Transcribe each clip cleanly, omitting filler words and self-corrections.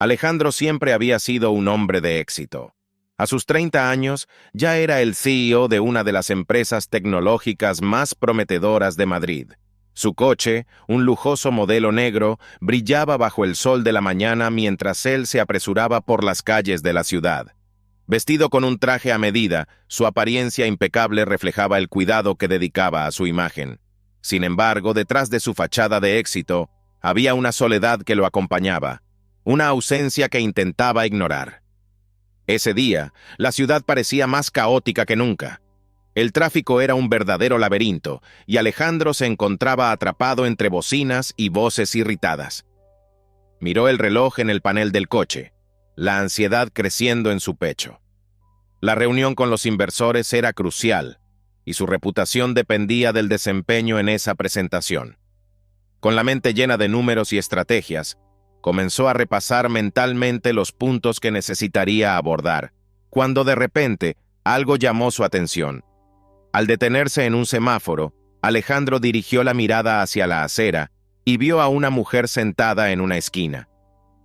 Alejandro siempre había sido un hombre de éxito. A sus 30 años ya era el CEO de una de las empresas tecnológicas más prometedoras de Madrid. Su coche, un lujoso modelo negro, brillaba bajo el sol de la mañana mientras él se apresuraba por las calles de la ciudad. Vestido con un traje a medida, su apariencia impecable reflejaba el cuidado que dedicaba a su imagen. Sin embargo, detrás de su fachada de éxito, había una soledad que lo acompañaba, una ausencia que intentaba ignorar. Ese día, la ciudad parecía más caótica que nunca. El tráfico era un verdadero laberinto, y Alejandro se encontraba atrapado entre bocinas y voces irritadas. Miró el reloj en el panel del coche, la ansiedad creciendo en su pecho. La reunión con los inversores era crucial, y su reputación dependía del desempeño en esa presentación. Con la mente llena de números y estrategias, comenzó a repasar mentalmente los puntos que necesitaría abordar, cuando de repente algo llamó su atención. Al detenerse en un semáforo, Alejandro dirigió la mirada hacia la acera y vio a una mujer sentada en una esquina.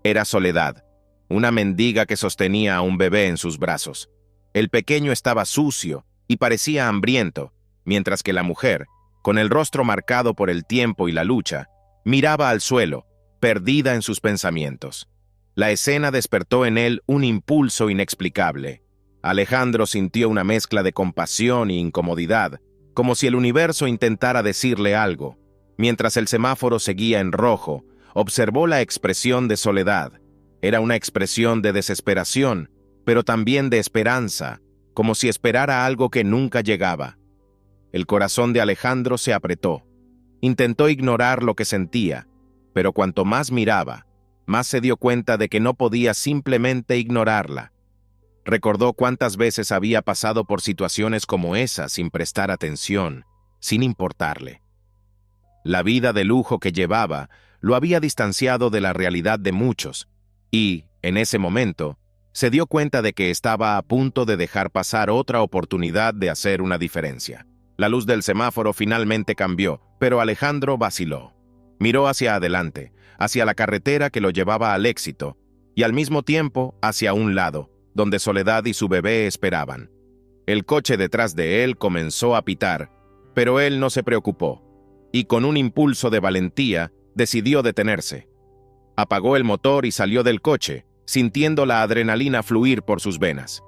Era Soledad, una mendiga que sostenía a un bebé en sus brazos. El pequeño estaba sucio y parecía hambriento, mientras que la mujer, con el rostro marcado por el tiempo y la lucha, miraba al suelo, perdida en sus pensamientos. La escena despertó en él un impulso inexplicable. Alejandro sintió una mezcla de compasión y incomodidad, como si el universo intentara decirle algo. Mientras el semáforo seguía en rojo, observó la expresión de Soledad. Era una expresión de desesperación, pero también de esperanza, como si esperara algo que nunca llegaba. El corazón de Alejandro se apretó. Intentó ignorar lo que sentía, pero cuanto más miraba, más se dio cuenta de que no podía simplemente ignorarla. Recordó cuántas veces había pasado por situaciones como esa sin prestar atención, sin importarle. La vida de lujo que llevaba lo había distanciado de la realidad de muchos, y, en ese momento, se dio cuenta de que estaba a punto de dejar pasar otra oportunidad de hacer una diferencia. La luz del semáforo finalmente cambió, pero Alejandro vaciló. Miró hacia adelante, hacia la carretera que lo llevaba al éxito, y al mismo tiempo hacia un lado, donde Soledad y su bebé esperaban. El coche detrás de él comenzó a pitar, pero él no se preocupó, y con un impulso de valentía decidió detenerse. Apagó el motor y salió del coche, sintiendo la adrenalina fluir por sus venas.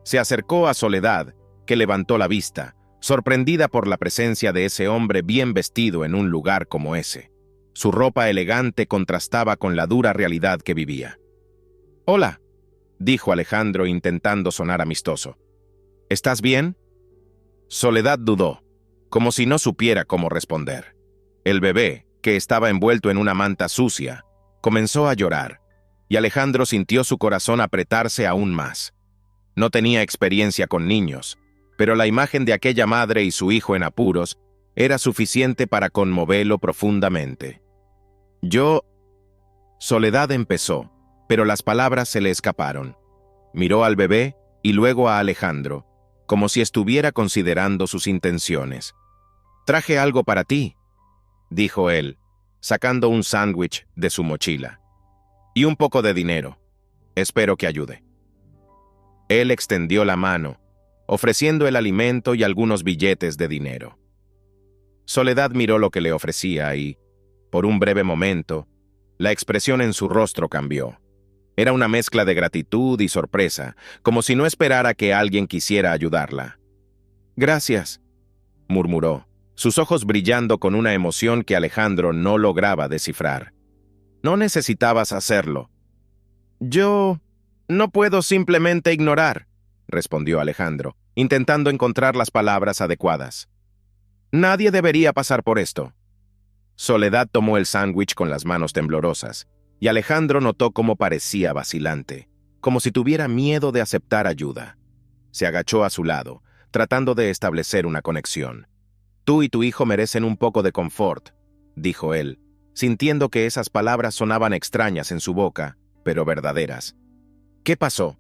Se acercó a Soledad, que levantó la vista, sorprendida por la presencia de ese hombre bien vestido en un lugar como ese. Su ropa elegante contrastaba con la dura realidad que vivía. «Hola», dijo Alejandro intentando sonar amistoso. «¿Estás bien?» Soledad dudó, como si no supiera cómo responder. El bebé, que estaba envuelto en una manta sucia, comenzó a llorar, y Alejandro sintió su corazón apretarse aún más. No tenía experiencia con niños, pero la imagen de aquella madre y su hijo en apuros era suficiente para conmoverlo profundamente. Soledad empezó, pero las palabras se le escaparon. Miró al bebé y luego a Alejandro, como si estuviera considerando sus intenciones. «Traje algo para ti», dijo él, sacando un sándwich de su mochila. «Y un poco de dinero. Espero que ayude». Él extendió la mano, ofreciendo el alimento y algunos billetes de dinero. Soledad miró lo que le ofrecía y, por un breve momento, la expresión en su rostro cambió. Era una mezcla de gratitud y sorpresa, como si no esperara que alguien quisiera ayudarla. «Gracias», murmuró, sus ojos brillando con una emoción que Alejandro no lograba descifrar. «No necesitabas hacerlo». «Yo no puedo simplemente ignorar», respondió Alejandro, intentando encontrar las palabras adecuadas. «Nadie debería pasar por esto». Soledad tomó el sándwich con las manos temblorosas, y Alejandro notó cómo parecía vacilante, como si tuviera miedo de aceptar ayuda. Se agachó a su lado, tratando de establecer una conexión. «Tú y tu hijo merecen un poco de confort», dijo él, sintiendo que esas palabras sonaban extrañas en su boca, pero verdaderas. «¿Qué pasó?»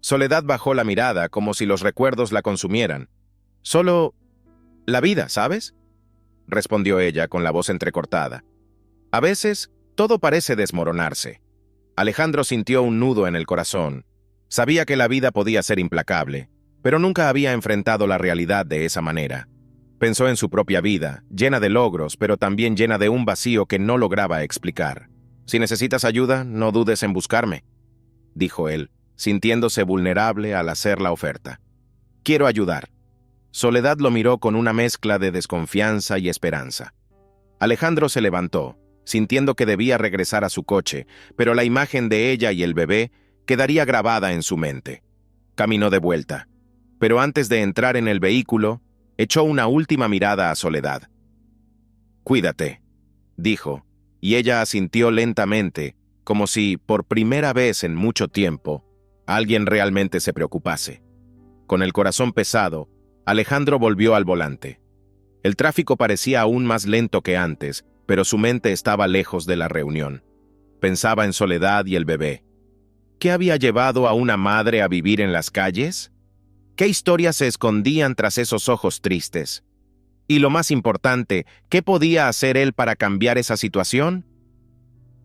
Soledad bajó la mirada como si los recuerdos la consumieran. «Solo la vida, ¿sabes?», respondió ella con la voz entrecortada. «A veces, todo parece desmoronarse. Alejandro sintió un nudo en el corazón. Sabía que la vida podía ser implacable, pero nunca había enfrentado la realidad de esa manera. Pensó en su propia vida, llena de logros, pero también llena de un vacío que no lograba explicar. «Si necesitas ayuda, no dudes en buscarme», dijo él, sintiéndose vulnerable al hacer la oferta. «Quiero ayudar». Soledad lo miró con una mezcla de desconfianza y esperanza. Alejandro se levantó, sintiendo que debía regresar a su coche, pero la imagen de ella y el bebé quedaría grabada en su mente. Caminó de vuelta, pero antes de entrar en el vehículo, echó una última mirada a Soledad. «Cuídate», dijo, y ella asintió lentamente, como si, por primera vez en mucho tiempo, alguien realmente se preocupase. Con el corazón pesado, Alejandro volvió al volante. El tráfico parecía aún más lento que antes, pero su mente estaba lejos de la reunión. Pensaba en Soledad y el bebé. ¿Qué había llevado a una madre a vivir en las calles? ¿Qué historias se escondían tras esos ojos tristes? Y lo más importante, ¿qué podía hacer él para cambiar esa situación?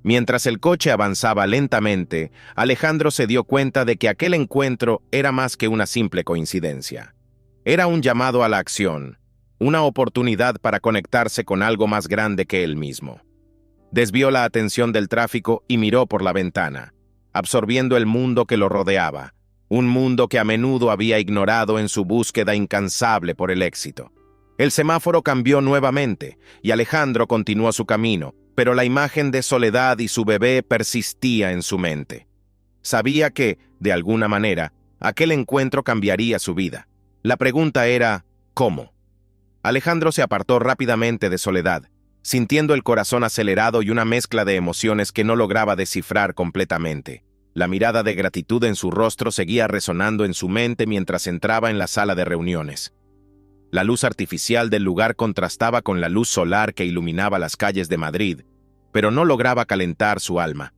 Mientras el coche avanzaba lentamente, Alejandro se dio cuenta de que aquel encuentro era más que una simple coincidencia. Era un llamado a la acción, una oportunidad para conectarse con algo más grande que él mismo. Desvió la atención del tráfico y miró por la ventana, absorbiendo el mundo que lo rodeaba, un mundo que a menudo había ignorado en su búsqueda incansable por el éxito. El semáforo cambió nuevamente y Alejandro continuó su camino, pero la imagen de Soledad y su bebé persistía en su mente. Sabía que, de alguna manera, aquel encuentro cambiaría su vida. La pregunta era, ¿cómo? Alejandro se apartó rápidamente de Soledad, sintiendo el corazón acelerado y una mezcla de emociones que no lograba descifrar completamente. La mirada de gratitud en su rostro seguía resonando en su mente mientras entraba en la sala de reuniones. La luz artificial del lugar contrastaba con la luz solar que iluminaba las calles de Madrid, pero no lograba calentar su alma.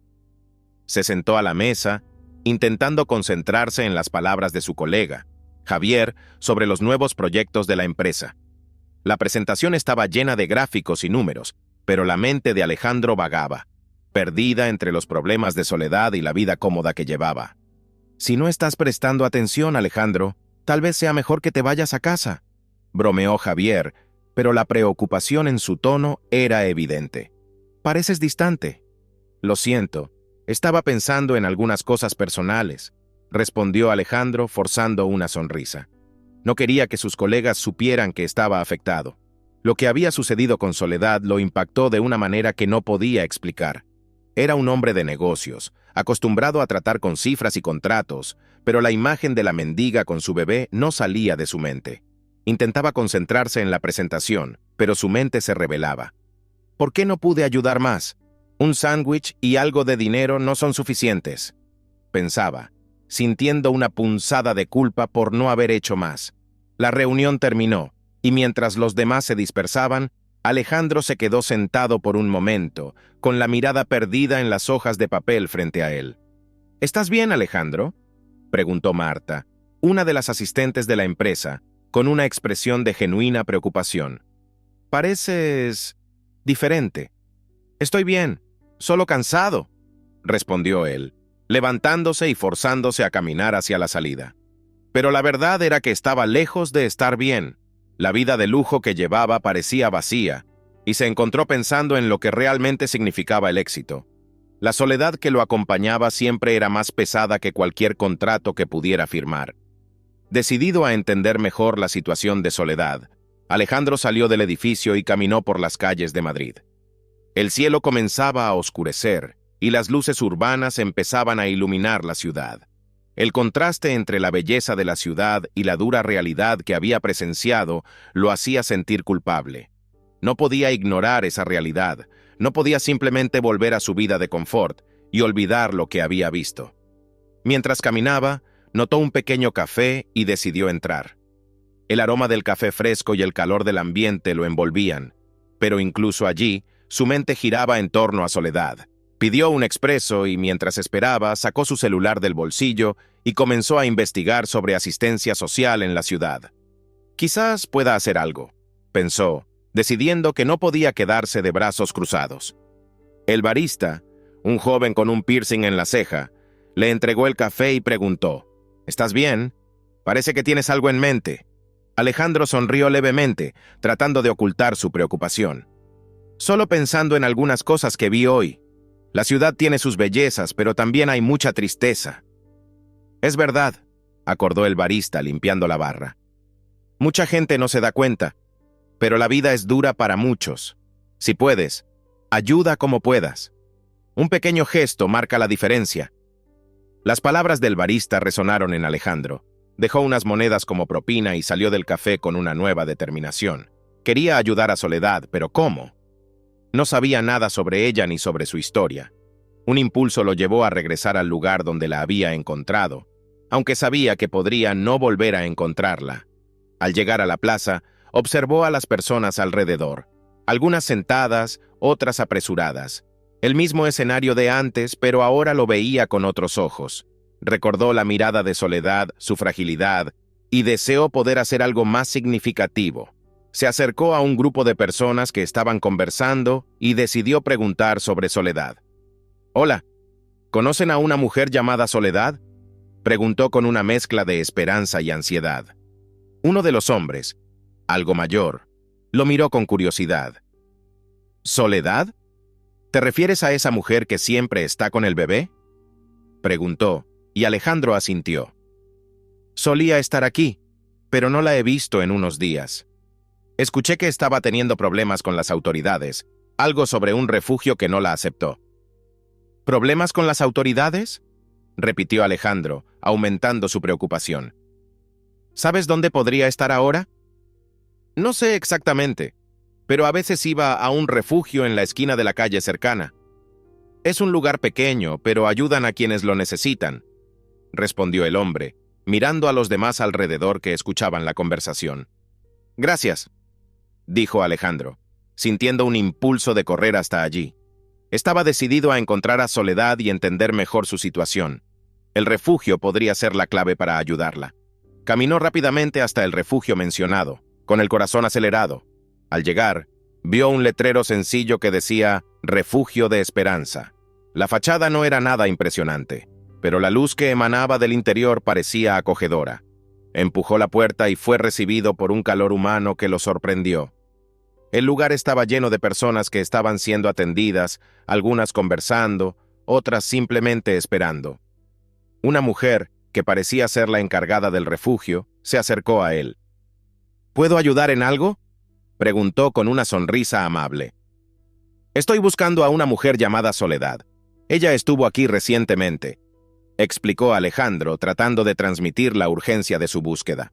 Se sentó a la mesa, intentando concentrarse en las palabras de su colega, Javier, sobre los nuevos proyectos de la empresa. La presentación estaba llena de gráficos y números, pero la mente de Alejandro vagaba, perdida entre los problemas de Soledad y la vida cómoda que llevaba. «Si no estás prestando atención, Alejandro, tal vez sea mejor que te vayas a casa», bromeó Javier, pero la preocupación en su tono era evidente. «Pareces distante». «Lo siento, estaba pensando en algunas cosas personales», respondió Alejandro forzando una sonrisa. No quería que sus colegas supieran que estaba afectado. Lo que había sucedido con Soledad lo impactó de una manera que no podía explicar. Era un hombre de negocios, acostumbrado a tratar con cifras y contratos, pero la imagen de la mendiga con su bebé no salía de su mente. Intentaba concentrarse en la presentación, pero su mente se rebelaba. «¿Por qué no pude ayudar más? Un sándwich y algo de dinero no son suficientes», pensaba, sintiendo una punzada de culpa por no haber hecho más. La reunión terminó, y mientras los demás se dispersaban, Alejandro se quedó sentado por un momento, con la mirada perdida en las hojas de papel frente a él. «¿Estás bien, Alejandro?», preguntó Marta, una de las asistentes de la empresa, con una expresión de genuina preocupación. «Pareces diferente». «Estoy bien, solo cansado», respondió él, levantándose y forzándose a caminar hacia la salida. Pero la verdad era que estaba lejos de estar bien. La vida de lujo que llevaba parecía vacía, y se encontró pensando en lo que realmente significaba el éxito. La soledad que lo acompañaba siempre era más pesada que cualquier contrato que pudiera firmar. Decidido a entender mejor la situación de Soledad, Alejandro salió del edificio y caminó por las calles de Madrid. El cielo comenzaba a oscurecer, y las luces urbanas empezaban a iluminar la ciudad. El contraste entre la belleza de la ciudad y la dura realidad que había presenciado lo hacía sentir culpable. No podía ignorar esa realidad, no podía simplemente volver a su vida de confort y olvidar lo que había visto. Mientras caminaba, notó un pequeño café y decidió entrar. El aroma del café fresco y el calor del ambiente lo envolvían, pero incluso allí, su mente giraba en torno a Soledad. Pidió un expreso y mientras esperaba, sacó su celular del bolsillo y comenzó a investigar sobre asistencia social en la ciudad. «Quizás pueda hacer algo», pensó, decidiendo que no podía quedarse de brazos cruzados. El barista, un joven con un piercing en la ceja, le entregó el café y preguntó: ¿Estás bien? Parece que tienes algo en mente. Alejandro sonrió levemente, tratando de ocultar su preocupación. Solo pensando en algunas cosas que vi hoy. La ciudad tiene sus bellezas, pero también hay mucha tristeza. Es verdad, acordó el barista limpiando la barra. Mucha gente no se da cuenta, pero la vida es dura para muchos. Si puedes, ayuda como puedas. Un pequeño gesto marca la diferencia. Las palabras del barista resonaron en Alejandro. Dejó unas monedas como propina y salió del café con una nueva determinación. Quería ayudar a Soledad, pero ¿cómo? No sabía nada sobre ella ni sobre su historia. Un impulso lo llevó a regresar al lugar donde la había encontrado, aunque sabía que podría no volver a encontrarla. Al llegar a la plaza, observó a las personas alrededor, algunas sentadas, otras apresuradas. El mismo escenario de antes, pero ahora lo veía con otros ojos. Recordó la mirada de Soledad, su fragilidad, y deseó poder hacer algo más significativo. Se acercó a un grupo de personas que estaban conversando y decidió preguntar sobre Soledad. «Hola, ¿conocen a una mujer llamada Soledad?», preguntó con una mezcla de esperanza y ansiedad. Uno de los hombres, algo mayor, lo miró con curiosidad. «¿Soledad? ¿Te refieres a esa mujer que siempre está con el bebé?», preguntó, y Alejandro asintió. «Solía estar aquí, pero no la he visto en unos días. Escuché que estaba teniendo problemas con las autoridades, algo sobre un refugio que no la aceptó». «¿Problemas con las autoridades?», repitió Alejandro, aumentando su preocupación. «¿Sabes dónde podría estar ahora?». «No sé exactamente, pero a veces iba a un refugio en la esquina de la calle cercana. Es un lugar pequeño, pero ayudan a quienes lo necesitan», respondió el hombre, mirando a los demás alrededor que escuchaban la conversación. «Gracias», dijo Alejandro, sintiendo un impulso de correr hasta allí. Estaba decidido a encontrar a Soledad y entender mejor su situación. El refugio podría ser la clave para ayudarla. Caminó rápidamente hasta el refugio mencionado, con el corazón acelerado. Al llegar, vio un letrero sencillo que decía «Refugio de Esperanza». La fachada no era nada impresionante, pero la luz que emanaba del interior parecía acogedora. Empujó la puerta y fue recibido por un calor humano que lo sorprendió. El lugar estaba lleno de personas que estaban siendo atendidas, algunas conversando, otras simplemente esperando. Una mujer, que parecía ser la encargada del refugio, se acercó a él. «¿Puedo ayudar en algo?», preguntó con una sonrisa amable. «Estoy buscando a una mujer llamada Soledad. Ella estuvo aquí recientemente», explicó Alejandro, tratando de transmitir la urgencia de su búsqueda.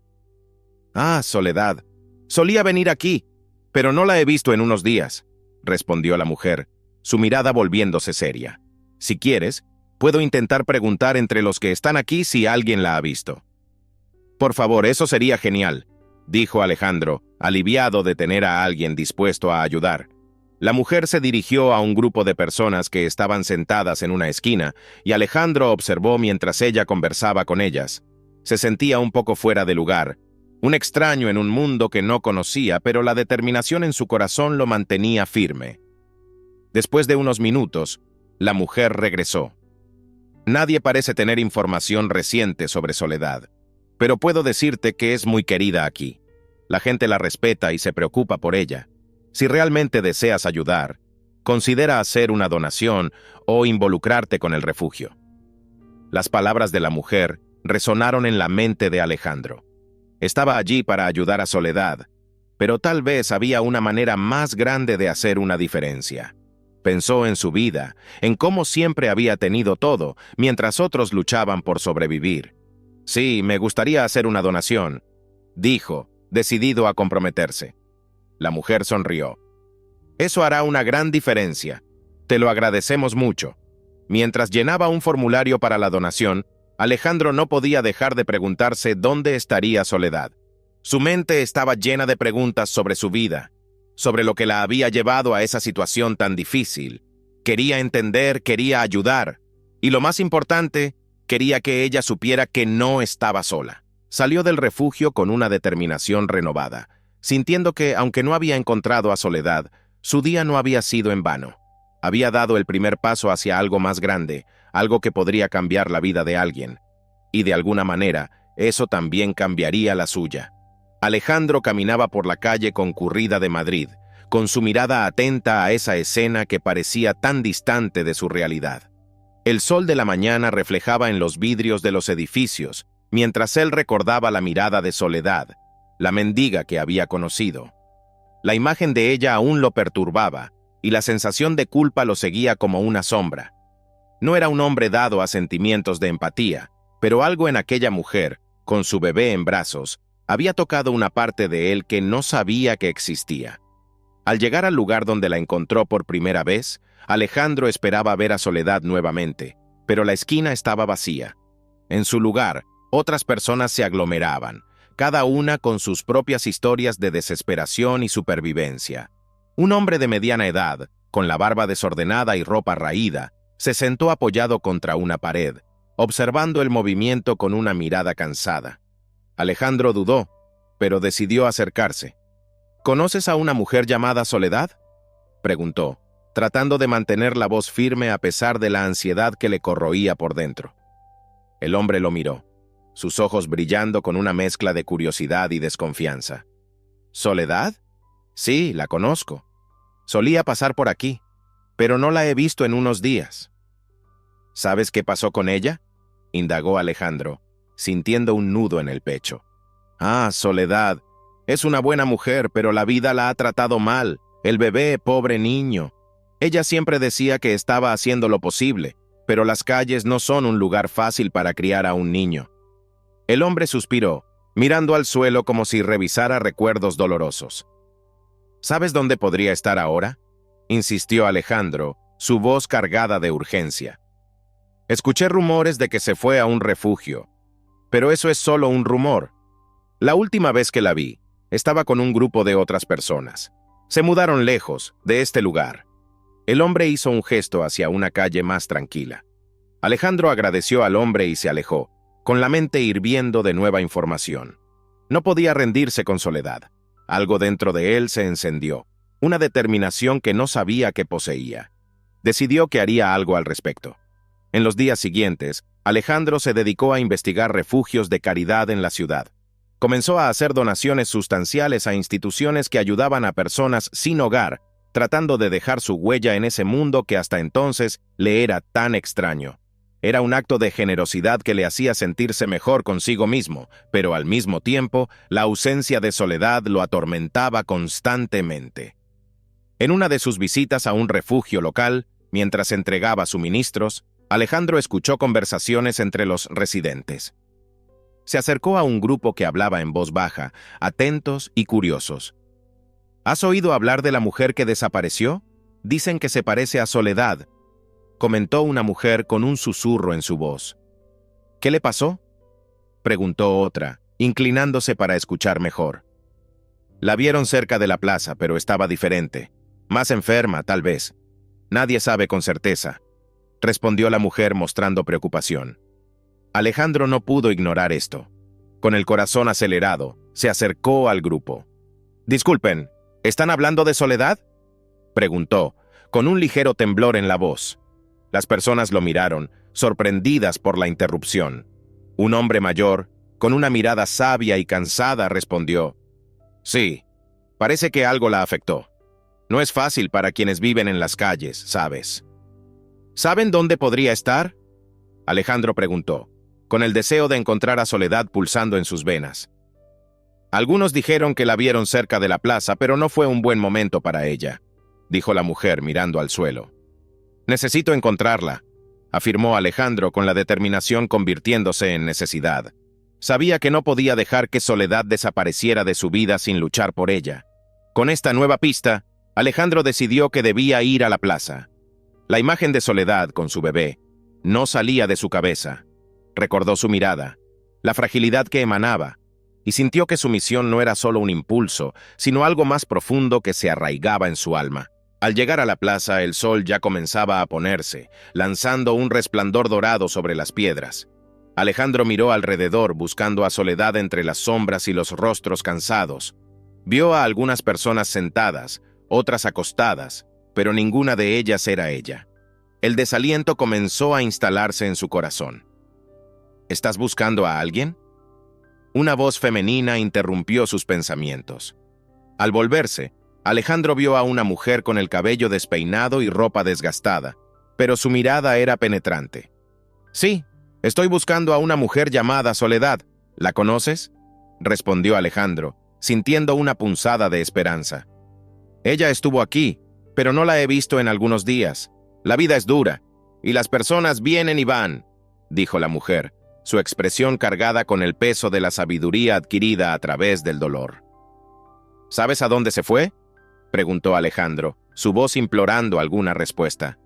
«Ah, Soledad. Solía venir aquí, pero no la he visto en unos días», respondió la mujer, su mirada volviéndose seria. «Si quieres, puedo intentar preguntar entre los que están aquí si alguien la ha visto». «Por favor, eso sería genial», dijo Alejandro, aliviado de tener a alguien dispuesto a ayudar. La mujer se dirigió a un grupo de personas que estaban sentadas en una esquina, y Alejandro observó mientras ella conversaba con ellas. Se sentía un poco fuera de lugar, un extraño en un mundo que no conocía, pero la determinación en su corazón lo mantenía firme. Después de unos minutos, la mujer regresó. «Nadie parece tener información reciente sobre Soledad, pero puedo decirte que es muy querida aquí. La gente la respeta y se preocupa por ella. Si realmente deseas ayudar, considera hacer una donación o involucrarte con el refugio». Las palabras de la mujer resonaron en la mente de Alejandro. Estaba allí para ayudar a Soledad, pero tal vez había una manera más grande de hacer una diferencia. Pensó en su vida, en cómo siempre había tenido todo, mientras otros luchaban por sobrevivir. «Sí, me gustaría hacer una donación», dijo, decidido a comprometerse. La mujer sonrió. «Eso hará una gran diferencia. Te lo agradecemos mucho». Mientras llenaba un formulario para la donación, Alejandro no podía dejar de preguntarse dónde estaría Soledad. Su mente estaba llena de preguntas sobre su vida, sobre lo que la había llevado a esa situación tan difícil. Quería entender, quería ayudar, y lo más importante, quería que ella supiera que no estaba sola. Salió del refugio con una determinación renovada, sintiendo que, aunque no había encontrado a Soledad, su día no había sido en vano. Había dado el primer paso hacia algo más grande, algo que podría cambiar la vida de alguien. Y de alguna manera, eso también cambiaría la suya. Alejandro caminaba por la calle concurrida de Madrid, con su mirada atenta a esa escena que parecía tan distante de su realidad. El sol de la mañana reflejaba en los vidrios de los edificios, mientras él recordaba la mirada de Soledad, la mendiga que había conocido. La imagen de ella aún lo perturbaba, y la sensación de culpa lo seguía como una sombra. No era un hombre dado a sentimientos de empatía, pero algo en aquella mujer, con su bebé en brazos, había tocado una parte de él que no sabía que existía. Al llegar al lugar donde la encontró por primera vez, Alejandro esperaba ver a Soledad nuevamente, pero la esquina estaba vacía. En su lugar, otras personas se aglomeraban, cada una con sus propias historias de desesperación y supervivencia. Un hombre de mediana edad, con la barba desordenada y ropa raída, se sentó apoyado contra una pared, observando el movimiento con una mirada cansada. Alejandro dudó, pero decidió acercarse. ¿Conoces a una mujer llamada Soledad?, preguntó, tratando de mantener la voz firme a pesar de la ansiedad que le corroía por dentro. El hombre lo miró, sus ojos brillando con una mezcla de curiosidad y desconfianza. ¿Soledad? Sí, la conozco. Solía pasar por aquí, pero no la he visto en unos días. ¿Sabes qué pasó con ella?, indagó Alejandro, sintiendo un nudo en el pecho. Ah, Soledad. Es una buena mujer, pero la vida la ha tratado mal. El bebé, pobre niño. Ella siempre decía que estaba haciendo lo posible, pero las calles no son un lugar fácil para criar a un niño. El hombre suspiró, mirando al suelo como si revisara recuerdos dolorosos. ¿Sabes dónde podría estar ahora?, insistió Alejandro, su voz cargada de urgencia. Escuché rumores de que se fue a un refugio, pero eso es solo un rumor. La última vez que la vi, estaba con un grupo de otras personas. Se mudaron lejos de este lugar. El hombre hizo un gesto hacia una calle más tranquila. Alejandro agradeció al hombre y se alejó, con la mente hirviendo de nueva información. No podía rendirse con Soledad. Algo dentro de él se encendió, una determinación que no sabía que poseía. Decidió que haría algo al respecto. En los días siguientes, Alejandro se dedicó a investigar refugios de caridad en la ciudad. Comenzó a hacer donaciones sustanciales a instituciones que ayudaban a personas sin hogar, tratando de dejar su huella en ese mundo que hasta entonces le era tan extraño. Era un acto de generosidad que le hacía sentirse mejor consigo mismo, pero al mismo tiempo, la ausencia de Soledad lo atormentaba constantemente. En una de sus visitas a un refugio local, mientras entregaba suministros, Alejandro escuchó conversaciones entre los residentes. Se acercó a un grupo que hablaba en voz baja, atentos y curiosos. ¿Has oído hablar de la mujer que desapareció? Dicen que se parece a Soledad, comentó una mujer con un susurro en su voz. ¿Qué le pasó?, preguntó otra, inclinándose para escuchar mejor. La vieron cerca de la plaza, pero estaba diferente. Más enferma, tal vez. Nadie sabe con certeza, respondió la mujer mostrando preocupación. Alejandro no pudo ignorar esto. Con el corazón acelerado, se acercó al grupo. «Disculpen, ¿están hablando de Soledad?», preguntó, con un ligero temblor en la voz. Las personas lo miraron, sorprendidas por la interrupción. Un hombre mayor, con una mirada sabia y cansada, respondió: «Sí, parece que algo la afectó. No es fácil para quienes viven en las calles, ¿sabes?». «¿Saben dónde podría estar?», Alejandro preguntó, con el deseo de encontrar a Soledad pulsando en sus venas. «Algunos dijeron que la vieron cerca de la plaza, pero no fue un buen momento para ella», dijo la mujer mirando al suelo. «Necesito encontrarla», afirmó Alejandro con la determinación convirtiéndose en necesidad. Sabía que no podía dejar que Soledad desapareciera de su vida sin luchar por ella. Con esta nueva pista, Alejandro decidió que debía ir a la plaza. La imagen de Soledad con su bebé no salía de su cabeza. Recordó su mirada, la fragilidad que emanaba, y sintió que su misión no era solo un impulso, sino algo más profundo que se arraigaba en su alma. Al llegar a la plaza, el sol ya comenzaba a ponerse, lanzando un resplandor dorado sobre las piedras. Alejandro miró alrededor buscando a Soledad entre las sombras y los rostros cansados. Vio a algunas personas sentadas, otras acostadas, pero ninguna de ellas era ella. El desaliento comenzó a instalarse en su corazón. ¿Estás buscando a alguien? Una voz femenina interrumpió sus pensamientos. Al volverse, Alejandro vio a una mujer con el cabello despeinado y ropa desgastada, pero su mirada era penetrante. Sí, estoy buscando a una mujer llamada Soledad. ¿La conoces?, respondió Alejandro, sintiendo una punzada de esperanza. Ella estuvo aquí, pero no la he visto en algunos días. La vida es dura, y las personas vienen y van, dijo la mujer, su expresión cargada con el peso de la sabiduría adquirida a través del dolor. ¿Sabes a dónde se fue?, preguntó Alejandro, su voz implorando alguna respuesta.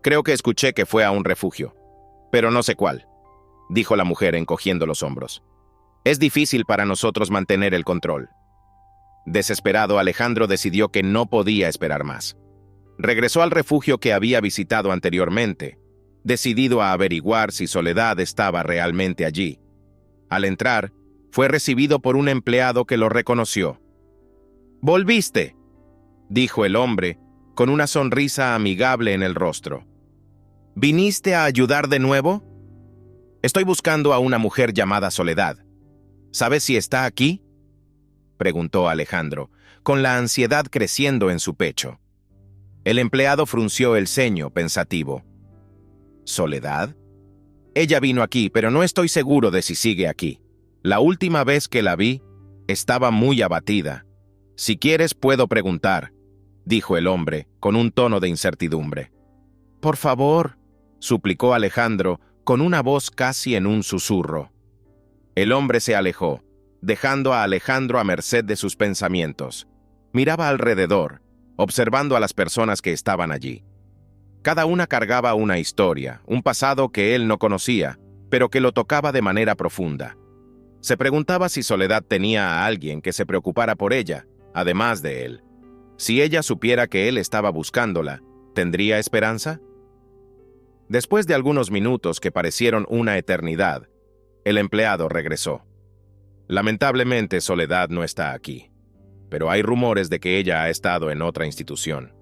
Creo que escuché que fue a un refugio, pero no sé cuál, dijo la mujer encogiendo los hombros. Es difícil para nosotros mantener el control. Desesperado, Alejandro decidió que no podía esperar más. Regresó al refugio que había visitado anteriormente, decidido a averiguar si Soledad estaba realmente allí. Al entrar, fue recibido por un empleado que lo reconoció. «¡Volviste!», dijo el hombre, con una sonrisa amigable en el rostro. «¿Viniste a ayudar de nuevo? Estoy buscando a una mujer llamada Soledad. ¿Sabes si está aquí?», preguntó Alejandro, con la ansiedad creciendo en su pecho. El empleado frunció el ceño, pensativo. ¿Soledad? Ella vino aquí, pero no estoy seguro de si sigue aquí. La última vez que la vi, estaba muy abatida. Si quieres, puedo preguntar, dijo el hombre, con un tono de incertidumbre. Por favor, suplicó Alejandro, con una voz casi en un susurro. El hombre se alejó, dejando a Alejandro a merced de sus pensamientos. Miraba alrededor, observando a las personas que estaban allí. Cada una cargaba una historia, un pasado que él no conocía, pero que lo tocaba de manera profunda. Se preguntaba si Soledad tenía a alguien que se preocupara por ella, además de él. Si ella supiera que él estaba buscándola, ¿tendría esperanza? Después de algunos minutos que parecieron una eternidad, el empleado regresó. Lamentablemente, Soledad no está aquí, pero hay rumores de que ella ha estado en otra institución.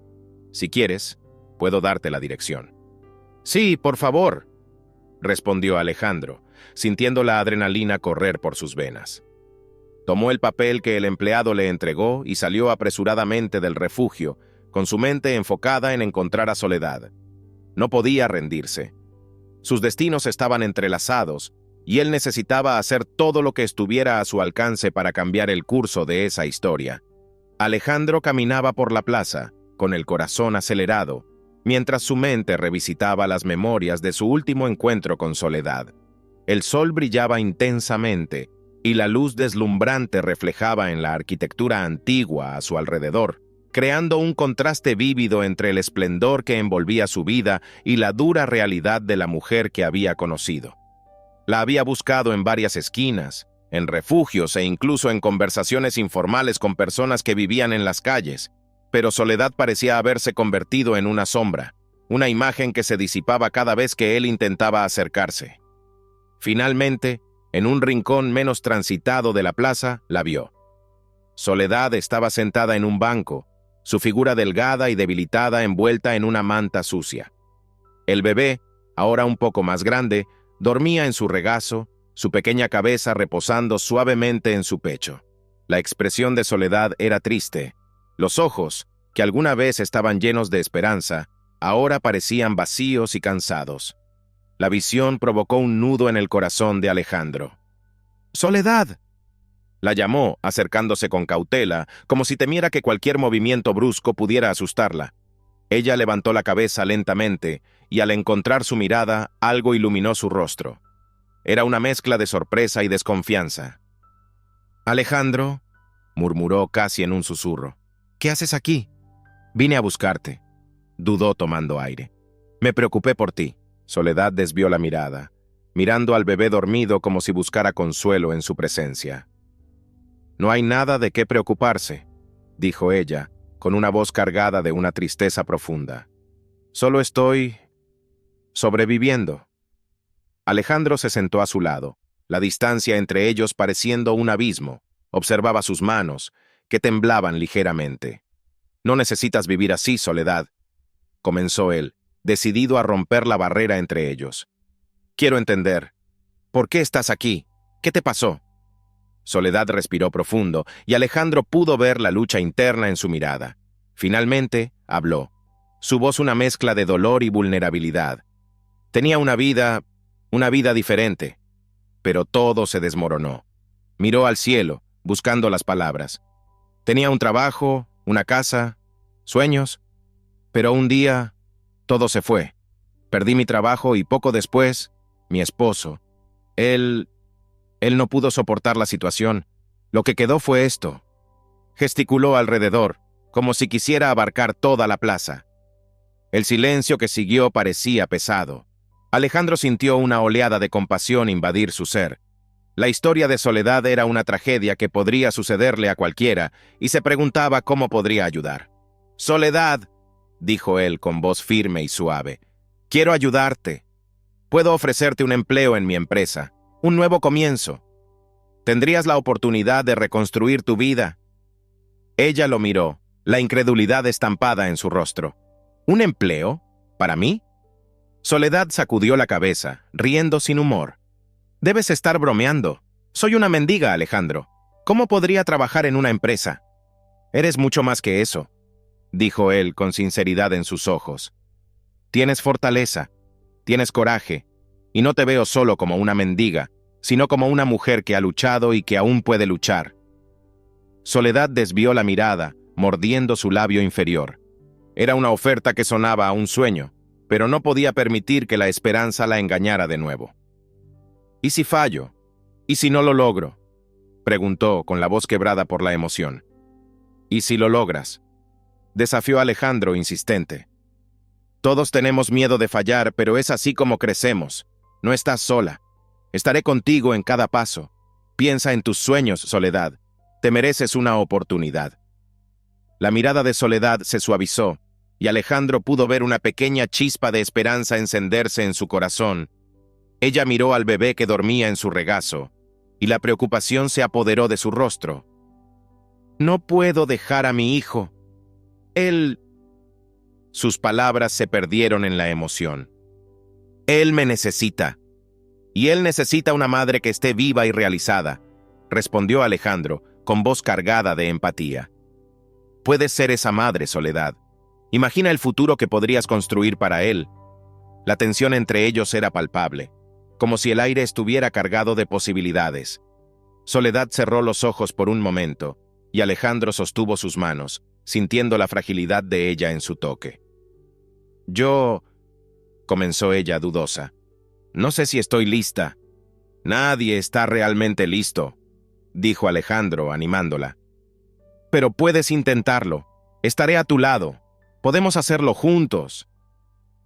Si quieres, puedo darte la dirección. Sí, por favor, respondió Alejandro, sintiendo la adrenalina correr por sus venas. Tomó el papel que el empleado le entregó y salió apresuradamente del refugio, con su mente enfocada en encontrar a Soledad. No podía rendirse. Sus destinos estaban entrelazados, y él necesitaba hacer todo lo que estuviera a su alcance para cambiar el curso de esa historia. Alejandro caminaba por la plaza, con el corazón acelerado, mientras su mente revisitaba las memorias de su último encuentro con Soledad. El sol brillaba intensamente, y la luz deslumbrante reflejaba en la arquitectura antigua a su alrededor, creando un contraste vívido entre el esplendor que envolvía su vida y la dura realidad de la mujer que había conocido. La había buscado en varias esquinas, en refugios e incluso en conversaciones informales con personas que vivían en las calles, pero Soledad parecía haberse convertido en una sombra, una imagen que se disipaba cada vez que él intentaba acercarse. Finalmente, en un rincón menos transitado de la plaza, la vio. Soledad estaba sentada en un banco, su figura delgada y debilitada envuelta en una manta sucia. El bebé, ahora un poco más grande, dormía en su regazo, su pequeña cabeza reposando suavemente en su pecho. La expresión de Soledad era triste. Los ojos, que alguna vez estaban llenos de esperanza, ahora parecían vacíos y cansados. La visión provocó un nudo en el corazón de Alejandro. «¡Soledad!», la llamó, acercándose con cautela, como si temiera que cualquier movimiento brusco pudiera asustarla. Ella levantó la cabeza lentamente, y al encontrar su mirada, algo iluminó su rostro. Era una mezcla de sorpresa y desconfianza. «Alejandro», murmuró casi en un susurro, «¿qué haces aquí?». «Vine a buscarte», dudó tomando aire. «Me preocupé por ti». Soledad desvió la mirada, mirando al bebé dormido como si buscara consuelo en su presencia. «No hay nada de qué preocuparse», dijo ella, con una voz cargada de una tristeza profunda. «Solo estoy sobreviviendo». Alejandro se sentó a su lado, la distancia entre ellos pareciendo un abismo. Observaba sus manos, que temblaban ligeramente. No necesitas vivir así, Soledad, comenzó él, decidido a romper la barrera entre ellos. Quiero entender. ¿Por qué estás aquí? ¿Qué te pasó? Soledad respiró profundo y Alejandro pudo ver la lucha interna en su mirada. Finalmente, habló. Su voz una mezcla de dolor y vulnerabilidad. Tenía una vida diferente, pero todo se desmoronó. Miró al cielo, buscando las palabras. Tenía un trabajo, una casa, sueños, pero un día todo se fue. Perdí mi trabajo y poco después, mi esposo. Él no pudo soportar la situación. Lo que quedó fue esto. Gesticuló alrededor, como si quisiera abarcar toda la plaza. El silencio que siguió parecía pesado. Alejandro sintió una oleada de compasión invadir su ser. La historia de Soledad era una tragedia que podría sucederle a cualquiera, y se preguntaba cómo podría ayudar. «Soledad», dijo él con voz firme y suave, «quiero ayudarte. Puedo ofrecerte un empleo en mi empresa, un nuevo comienzo. Tendrías la oportunidad de reconstruir tu vida». Ella lo miró, la incredulidad estampada en su rostro. ¿Un empleo? ¿Para mí? Soledad sacudió la cabeza, riendo sin humor. Debes estar bromeando. Soy una mendiga, Alejandro. ¿Cómo podría trabajar en una empresa? Eres mucho más que eso, dijo él con sinceridad en sus ojos. Tienes fortaleza, tienes coraje, y no te veo solo como una mendiga, sino como una mujer que ha luchado y que aún puede luchar. Soledad desvió la mirada, mordiendo su labio inferior. Era una oferta que sonaba a un sueño, pero no podía permitir que la esperanza la engañara de nuevo. ¿Y si fallo? ¿Y si no lo logro?, preguntó con la voz quebrada por la emoción. ¿Y si lo logras?, desafió Alejandro insistente. Todos tenemos miedo de fallar, pero es así como crecemos. No estás sola. Estaré contigo en cada paso. Piensa en tus sueños, Soledad. Te mereces una oportunidad. La mirada de Soledad se suavizó, y Alejandro pudo ver una pequeña chispa de esperanza encenderse en su corazón. Ella miró al bebé que dormía en su regazo, y la preocupación se apoderó de su rostro. «No puedo dejar a mi hijo. Él...» Sus palabras se perdieron en la emoción. «Él me necesita. Y él necesita una madre que esté viva y realizada», respondió Alejandro, con voz cargada de empatía. «Puedes ser esa madre, Soledad. Imagina el futuro que podrías construir para él». La tensión entre ellos era palpable, como si el aire estuviera cargado de posibilidades. Soledad cerró los ojos por un momento, y Alejandro sostuvo sus manos, sintiendo la fragilidad de ella en su toque. «Yo...», comenzó ella dudosa. «No sé si estoy lista». «Nadie está realmente listo», dijo Alejandro, animándola. «Pero puedes intentarlo. Estaré a tu lado. Podemos hacerlo juntos».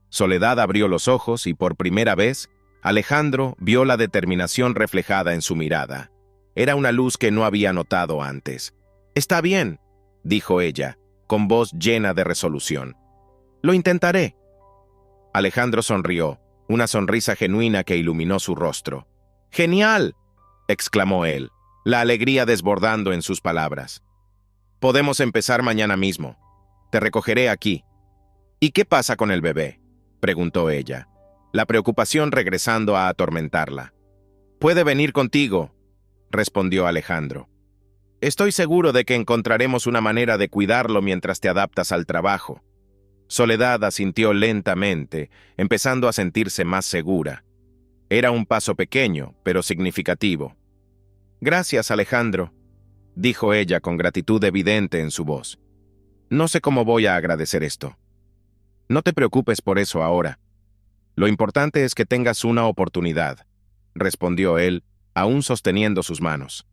Soledad abrió los ojos y por primera vez, Alejandro vio la determinación reflejada en su mirada. Era una luz que no había notado antes. «Está bien», dijo ella, con voz llena de resolución. «Lo intentaré». Alejandro sonrió, una sonrisa genuina que iluminó su rostro. «¡Genial!», exclamó él, la alegría desbordando en sus palabras. «Podemos empezar mañana mismo. Te recogeré aquí». «¿Y qué pasa con el bebé?», preguntó ella, la preocupación regresando a atormentarla. «Puede venir contigo», respondió Alejandro. «Estoy seguro de que encontraremos una manera de cuidarlo mientras te adaptas al trabajo». Soledad asintió lentamente, empezando a sentirse más segura. Era un paso pequeño, pero significativo. «Gracias, Alejandro», dijo ella con gratitud evidente en su voz. «No sé cómo voy a agradecer esto». «No te preocupes por eso ahora. Lo importante es que tengas una oportunidad», respondió él, aún sosteniendo sus manos.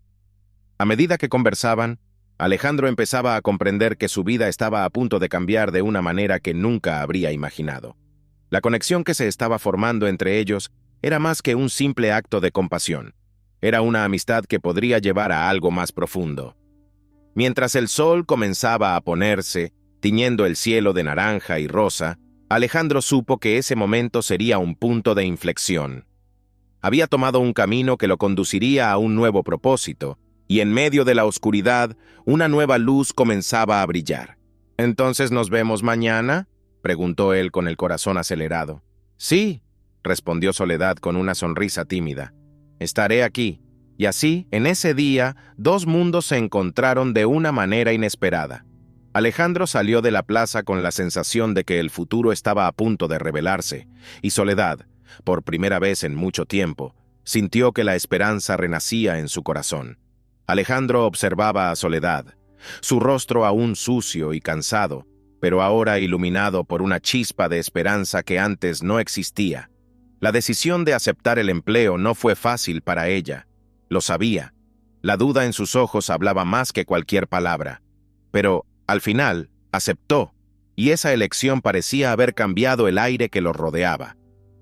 A medida que conversaban, Alejandro empezaba a comprender que su vida estaba a punto de cambiar de una manera que nunca habría imaginado. La conexión que se estaba formando entre ellos era más que un simple acto de compasión. Era una amistad que podría llevar a algo más profundo. Mientras el sol comenzaba a ponerse, tiñendo el cielo de naranja y rosa, Alejandro supo que ese momento sería un punto de inflexión. Había tomado un camino que lo conduciría a un nuevo propósito, y en medio de la oscuridad, una nueva luz comenzaba a brillar. ¿Entonces nos vemos mañana?, preguntó él con el corazón acelerado. Sí, respondió Soledad con una sonrisa tímida. Estaré aquí. Y así, en ese día, dos mundos se encontraron de una manera inesperada. Alejandro salió de la plaza con la sensación de que el futuro estaba a punto de revelarse, y Soledad, por primera vez en mucho tiempo, sintió que la esperanza renacía en su corazón. Alejandro observaba a Soledad, su rostro aún sucio y cansado, pero ahora iluminado por una chispa de esperanza que antes no existía. La decisión de aceptar el empleo no fue fácil para ella. Lo sabía. La duda en sus ojos hablaba más que cualquier palabra. Pero, al final, aceptó, y esa elección parecía haber cambiado el aire que los rodeaba.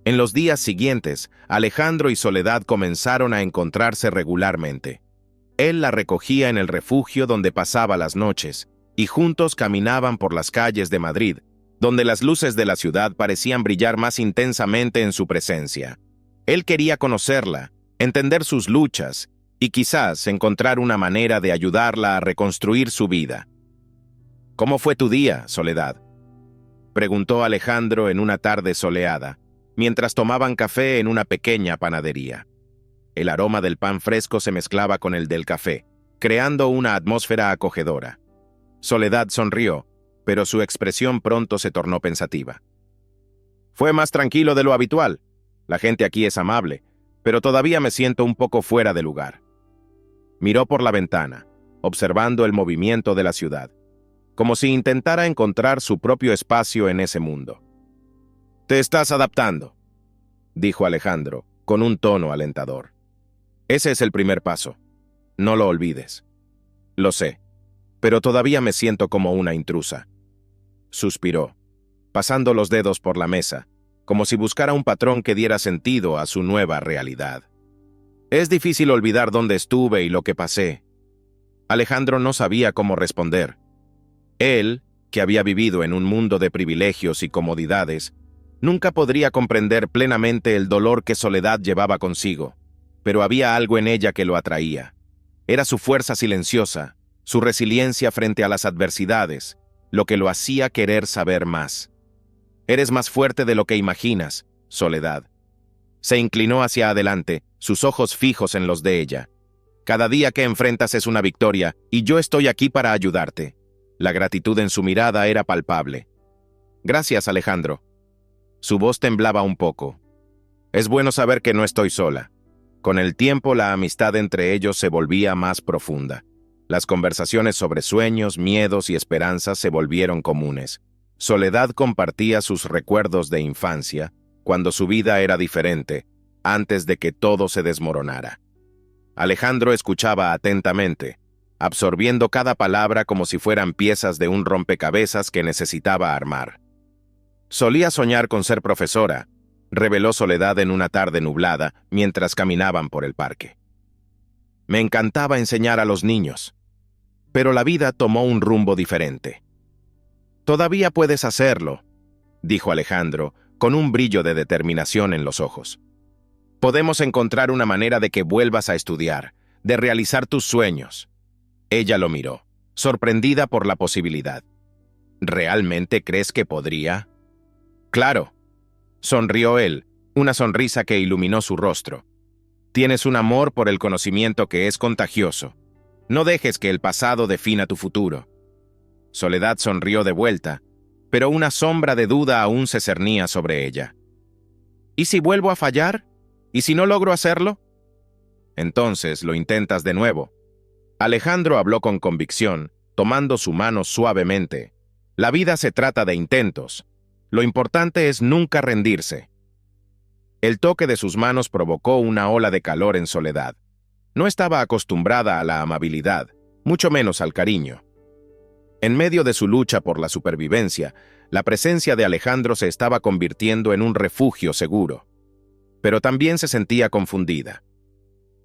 En los días siguientes, Alejandro y Soledad comenzaron a encontrarse regularmente. Él la recogía en el refugio donde pasaba las noches, y juntos caminaban por las calles de Madrid, donde las luces de la ciudad parecían brillar más intensamente en su presencia. Él quería conocerla, entender sus luchas, y quizás encontrar una manera de ayudarla a reconstruir su vida. ¿Cómo fue tu día, Soledad?, preguntó Alejandro en una tarde soleada, mientras tomaban café en una pequeña panadería. El aroma del pan fresco se mezclaba con el del café, creando una atmósfera acogedora. Soledad sonrió, pero su expresión pronto se tornó pensativa. Fue más tranquilo de lo habitual. La gente aquí es amable, pero todavía me siento un poco fuera de lugar. Miró por la ventana, observando el movimiento de la ciudad, como si intentara encontrar su propio espacio en ese mundo. «Te estás adaptando», dijo Alejandro, con un tono alentador. «Ese es el primer paso. No lo olvides». «Lo sé, pero todavía me siento como una intrusa». Suspiró, pasando los dedos por la mesa, como si buscara un patrón que diera sentido a su nueva realidad. «Es difícil olvidar dónde estuve y lo que pasé». Alejandro no sabía cómo responder. Él, que había vivido en un mundo de privilegios y comodidades, nunca podría comprender plenamente el dolor que Soledad llevaba consigo, pero había algo en ella que lo atraía. Era su fuerza silenciosa, su resiliencia frente a las adversidades, lo que lo hacía querer saber más. «Eres más fuerte de lo que imaginas, Soledad». Se inclinó hacia adelante, sus ojos fijos en los de ella. «Cada día que enfrentas es una victoria, y yo estoy aquí para ayudarte». La gratitud en su mirada era palpable. «Gracias, Alejandro». Su voz temblaba un poco. «Es bueno saber que no estoy sola». Con el tiempo, la amistad entre ellos se volvía más profunda. Las conversaciones sobre sueños, miedos y esperanzas se volvieron comunes. Soledad compartía sus recuerdos de infancia, cuando su vida era diferente, antes de que todo se desmoronara. Alejandro escuchaba atentamente, absorbiendo cada palabra como si fueran piezas de un rompecabezas que necesitaba armar. «Solía soñar con ser profesora», reveló Soledad en una tarde nublada mientras caminaban por el parque. «Me encantaba enseñar a los niños, pero la vida tomó un rumbo diferente». «Todavía puedes hacerlo», dijo Alejandro, con un brillo de determinación en los ojos. «Podemos encontrar una manera de que vuelvas a estudiar, de realizar tus sueños». Ella lo miró, sorprendida por la posibilidad. «¿Realmente crees que podría?» «Claro», sonrió él, una sonrisa que iluminó su rostro. «Tienes un amor por el conocimiento que es contagioso. No dejes que el pasado defina tu futuro». Soledad sonrió de vuelta, pero una sombra de duda aún se cernía sobre ella. «¿Y si vuelvo a fallar? ¿Y si no logro hacerlo?» «Entonces lo intentas de nuevo». Alejandro habló con convicción, tomando su mano suavemente. «La vida se trata de intentos. Lo importante es nunca rendirse». El toque de sus manos provocó una ola de calor en Soledad. No estaba acostumbrada a la amabilidad, mucho menos al cariño. En medio de su lucha por la supervivencia, la presencia de Alejandro se estaba convirtiendo en un refugio seguro. Pero también se sentía confundida.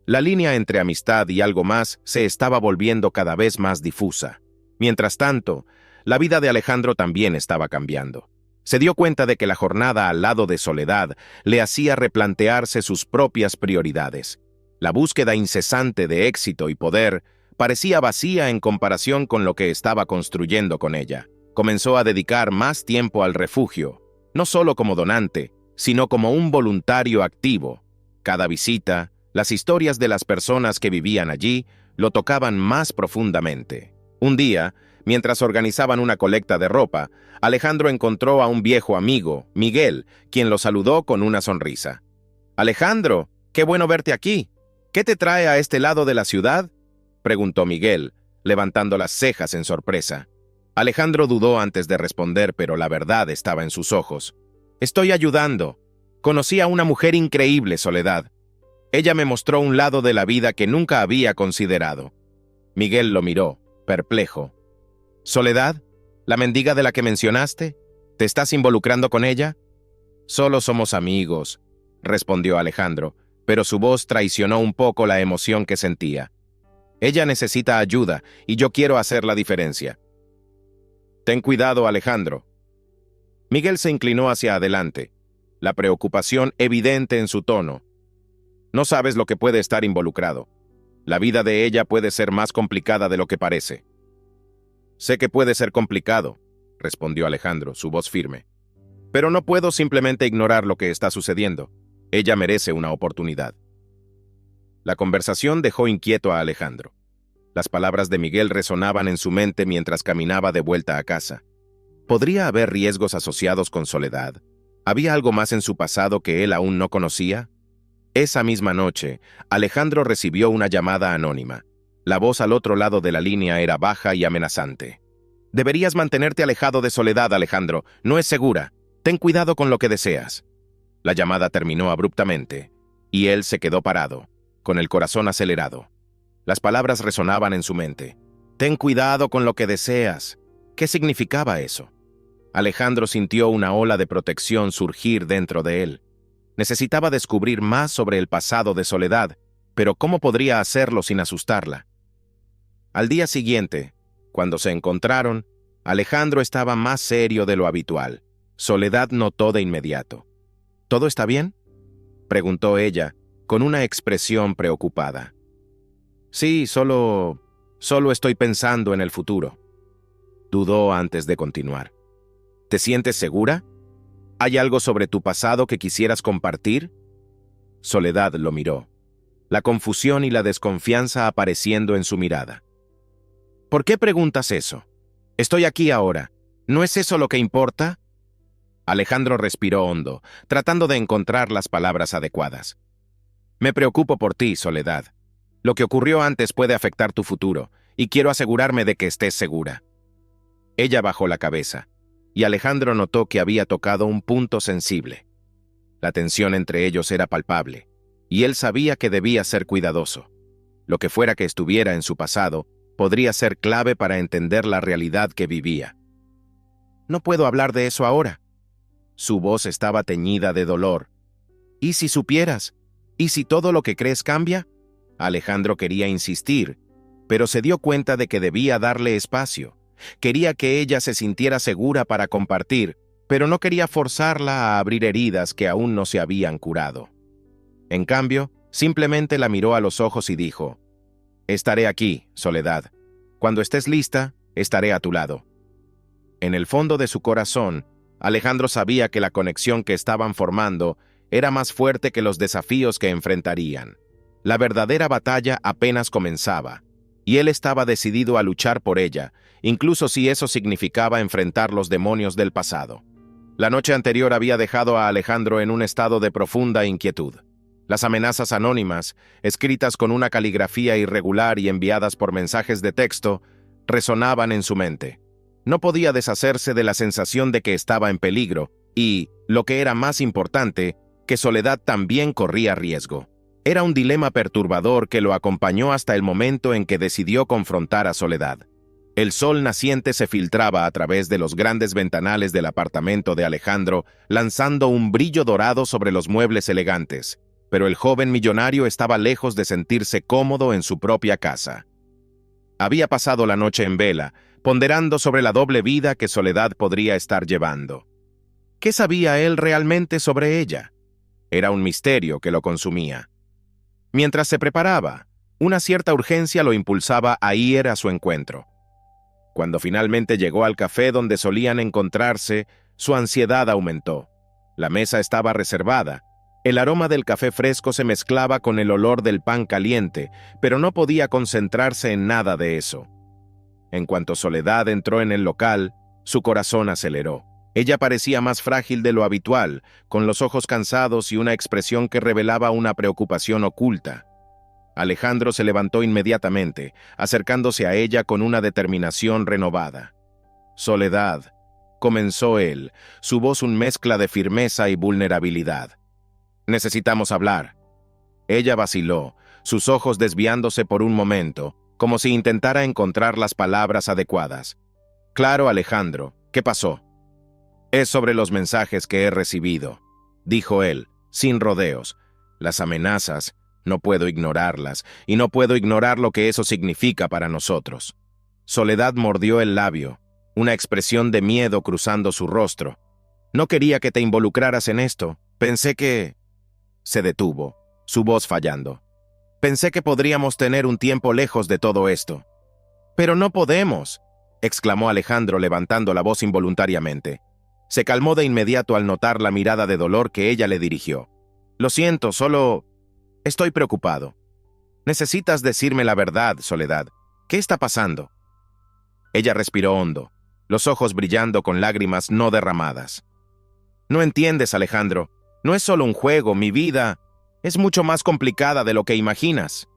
La línea entre amistad y algo más se estaba volviendo cada vez más difusa. Mientras tanto, la vida de Alejandro también estaba cambiando. Se dio cuenta de que la jornada al lado de Soledad le hacía replantearse sus propias prioridades. La búsqueda incesante de éxito y poder parecía vacía en comparación con lo que estaba construyendo con ella. Comenzó a dedicar más tiempo al refugio, no solo como donante, sino como un voluntario activo. Cada visita, las historias de las personas que vivían allí, lo tocaban más profundamente. Un día, mientras organizaban una colecta de ropa, Alejandro encontró a un viejo amigo, Miguel, quien lo saludó con una sonrisa. «Alejandro, qué bueno verte aquí. ¿Qué te trae a este lado de la ciudad?», preguntó Miguel, levantando las cejas en sorpresa. Alejandro dudó antes de responder, pero la verdad estaba en sus ojos. «Estoy ayudando. Conocí a una mujer increíble, Soledad. Ella me mostró un lado de la vida que nunca había considerado». Miguel lo miró, perplejo. «¿Soledad? ¿La mendiga de la que mencionaste? ¿Te estás involucrando con ella?». «Solo somos amigos», respondió Alejandro, pero su voz traicionó un poco la emoción que sentía. «Ella necesita ayuda y yo quiero hacer la diferencia». «Ten cuidado, Alejandro». Miguel se inclinó hacia adelante, la preocupación evidente en su tono. «No sabes lo que puede estar involucrado. La vida de ella puede ser más complicada de lo que parece». «Sé que puede ser complicado», respondió Alejandro, su voz firme. «Pero no puedo simplemente ignorar lo que está sucediendo. Ella merece una oportunidad». La conversación dejó inquieto a Alejandro. Las palabras de Miguel resonaban en su mente mientras caminaba de vuelta a casa. ¿Podría haber riesgos asociados con Soledad? ¿Había algo más en su pasado que él aún no conocía? Esa misma noche, Alejandro recibió una llamada anónima. La voz al otro lado de la línea era baja y amenazante. «Deberías mantenerte alejado de Soledad, Alejandro. No es segura. Ten cuidado con lo que deseas». La llamada terminó abruptamente, y él se quedó parado, con el corazón acelerado. Las palabras resonaban en su mente. «Ten cuidado con lo que deseas». ¿Qué significaba eso? Alejandro sintió una ola de protección surgir dentro de él. Necesitaba descubrir más sobre el pasado de Soledad, pero ¿cómo podría hacerlo sin asustarla? Al día siguiente, cuando se encontraron, Alejandro estaba más serio de lo habitual. Soledad notó de inmediato. «¿Todo está bien?», preguntó ella, con una expresión preocupada. «Sí, solo estoy pensando en el futuro». Dudó antes de continuar. «¿Te sientes segura? ¿Hay algo sobre tu pasado que quisieras compartir?». Soledad lo miró, la confusión y la desconfianza apareciendo en su mirada. «¿Por qué preguntas eso? Estoy aquí ahora. ¿No es eso lo que importa?». Alejandro respiró hondo, tratando de encontrar las palabras adecuadas. «Me preocupo por ti, Soledad. Lo que ocurrió antes puede afectar tu futuro, y quiero asegurarme de que estés segura». Ella bajó la cabeza, y Alejandro notó que había tocado un punto sensible. La tensión entre ellos era palpable, y él sabía que debía ser cuidadoso. Lo que fuera que estuviera en su pasado podría ser clave para entender la realidad que vivía. «No puedo hablar de eso ahora». Su voz estaba teñida de dolor. «¿Y si supieras? ¿Y si todo lo que crees cambia?». Alejandro quería insistir, pero se dio cuenta de que debía darle espacio. Quería que ella se sintiera segura para compartir, pero no quería forzarla a abrir heridas que aún no se habían curado. En cambio, simplemente la miró a los ojos y dijo: «Estaré aquí, Soledad. Cuando estés lista, estaré a tu lado». En el fondo de su corazón, Alejandro sabía que la conexión que estaban formando era más fuerte que los desafíos que enfrentarían. La verdadera batalla apenas comenzaba, y él estaba decidido a luchar por ella, incluso si eso significaba enfrentar los demonios del pasado. La noche anterior había dejado a Alejandro en un estado de profunda inquietud. Las amenazas anónimas, escritas con una caligrafía irregular y enviadas por mensajes de texto, resonaban en su mente. No podía deshacerse de la sensación de que estaba en peligro y, lo que era más importante, que Soledad también corría riesgo. Era un dilema perturbador que lo acompañó hasta el momento en que decidió confrontar a Soledad. El sol naciente se filtraba a través de los grandes ventanales del apartamento de Alejandro, lanzando un brillo dorado sobre los muebles elegantes, pero el joven millonario estaba lejos de sentirse cómodo en su propia casa. Había pasado la noche en vela, ponderando sobre la doble vida que Soledad podría estar llevando. ¿Qué sabía él realmente sobre ella? Era un misterio que lo consumía. Mientras se preparaba, una cierta urgencia lo impulsaba a ir a su encuentro. Cuando finalmente llegó al café donde solían encontrarse, su ansiedad aumentó. La mesa estaba reservada. El aroma del café fresco se mezclaba con el olor del pan caliente, pero no podía concentrarse en nada de eso. En cuanto Soledad entró en el local, su corazón aceleró. Ella parecía más frágil de lo habitual, con los ojos cansados y una expresión que revelaba una preocupación oculta. Alejandro se levantó inmediatamente, acercándose a ella con una determinación renovada. «Soledad», comenzó él, su voz una mezcla de firmeza y vulnerabilidad. «Necesitamos hablar». Ella vaciló, sus ojos desviándose por un momento, como si intentara encontrar las palabras adecuadas. «Claro, Alejandro, ¿qué pasó?» «Es sobre los mensajes que he recibido», dijo él, sin rodeos. «Las amenazas, no puedo ignorarlas, y no puedo ignorar lo que eso significa para nosotros». Soledad mordió el labio, una expresión de miedo cruzando su rostro. «No quería que te involucraras en esto. Pensé que...» Se detuvo, su voz fallando. «Pensé que podríamos tener un tiempo lejos de todo esto». «Pero no podemos», exclamó Alejandro levantando la voz involuntariamente. Se calmó de inmediato al notar la mirada de dolor que ella le dirigió. «Lo siento, solo... estoy preocupado». «Necesitas decirme la verdad, Soledad. ¿Qué está pasando?» Ella respiró hondo, los ojos brillando con lágrimas no derramadas. «No entiendes, Alejandro. No es solo un juego, mi vida es mucho más complicada de lo que imaginas».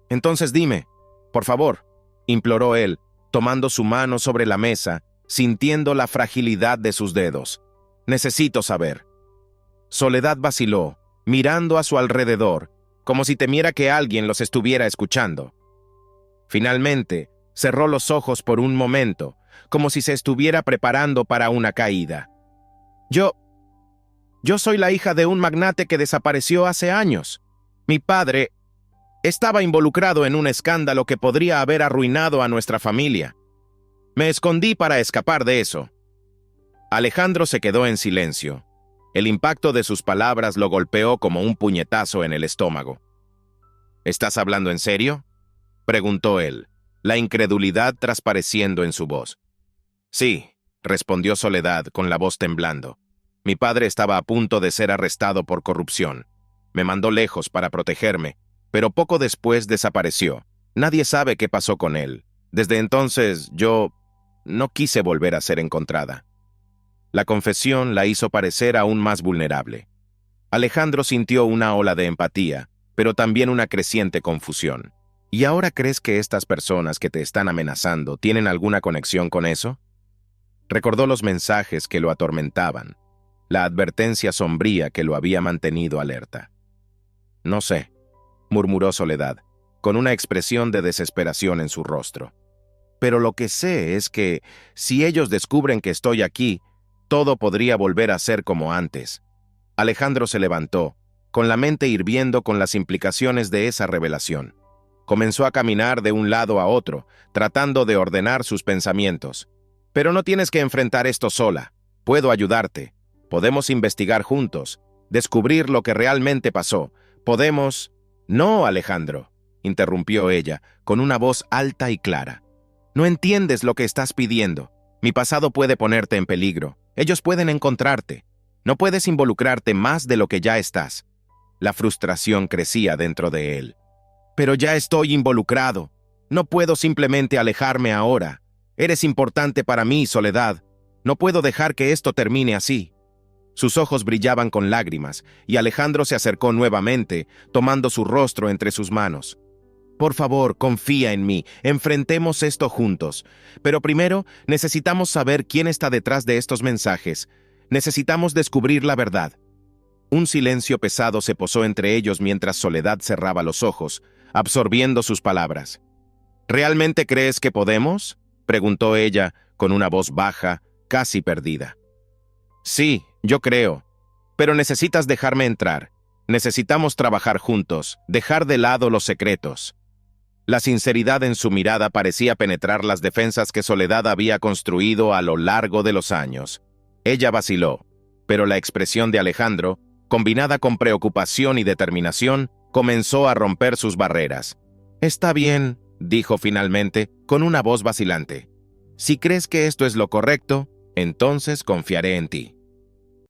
«Entonces dime, por favor», imploró él, tomando su mano sobre la mesa, sintiendo la fragilidad de sus dedos. «Necesito saber». Soledad vaciló, mirando a su alrededor, como si temiera que alguien los estuviera escuchando. Finalmente, cerró los ojos por un momento, como si se estuviera preparando para una caída. Yo soy la hija de un magnate que desapareció hace años. Mi padre estaba involucrado en un escándalo que podría haber arruinado a nuestra familia. Me escondí para escapar de eso». Alejandro se quedó en silencio. El impacto de sus palabras lo golpeó como un puñetazo en el estómago. «¿Estás hablando en serio?», preguntó él, la incredulidad transpareciendo en su voz. «Sí», respondió Soledad con la voz temblando. «Mi padre estaba a punto de ser arrestado por corrupción. Me mandó lejos para protegerme, pero poco después desapareció. Nadie sabe qué pasó con él. Desde entonces yo no quise volver a ser encontrada». La confesión la hizo parecer aún más vulnerable. Alejandro sintió una ola de empatía, pero también una creciente confusión. ¿Y ahora crees que estas personas que te están amenazando tienen alguna conexión con eso? Recordó los mensajes que lo atormentaban, la advertencia sombría que lo había mantenido alerta. «No sé», murmuró Soledad, con una expresión de desesperación en su rostro. «Pero lo que sé es que, si ellos descubren que estoy aquí, todo podría volver a ser como antes». Alejandro se levantó, con la mente hirviendo con las implicaciones de esa revelación. Comenzó a caminar de un lado a otro, tratando de ordenar sus pensamientos. «Pero no tienes que enfrentar esto sola. Puedo ayudarte. Podemos investigar juntos, descubrir lo que realmente pasó. Podemos...» «No, Alejandro», interrumpió ella, con una voz alta y clara. «No entiendes lo que estás pidiendo. Mi pasado puede ponerte en peligro. Ellos pueden encontrarte. No puedes involucrarte más de lo que ya estás». La frustración crecía dentro de él. «Pero ya estoy involucrado. No puedo simplemente alejarme ahora. Eres importante para mí, Soledad. No puedo dejar que esto termine así». Sus ojos brillaban con lágrimas, y Alejandro se acercó nuevamente, tomando su rostro entre sus manos. «Por favor, confía en mí. Enfrentemos esto juntos. Pero primero, necesitamos saber quién está detrás de estos mensajes. Necesitamos descubrir la verdad». Un silencio pesado se posó entre ellos mientras Soledad cerraba los ojos, absorbiendo sus palabras. «¿Realmente crees que podemos?», preguntó ella, con una voz baja, casi perdida. «Sí, yo creo. Pero necesitas dejarme entrar. Necesitamos trabajar juntos, dejar de lado los secretos». La sinceridad en su mirada parecía penetrar las defensas que Soledad había construido a lo largo de los años. Ella vaciló, pero la expresión de Alejandro, combinada con preocupación y determinación, comenzó a romper sus barreras. «Está bien», dijo finalmente, con una voz vacilante. Si crees que esto es lo correcto, entonces confiaré en ti.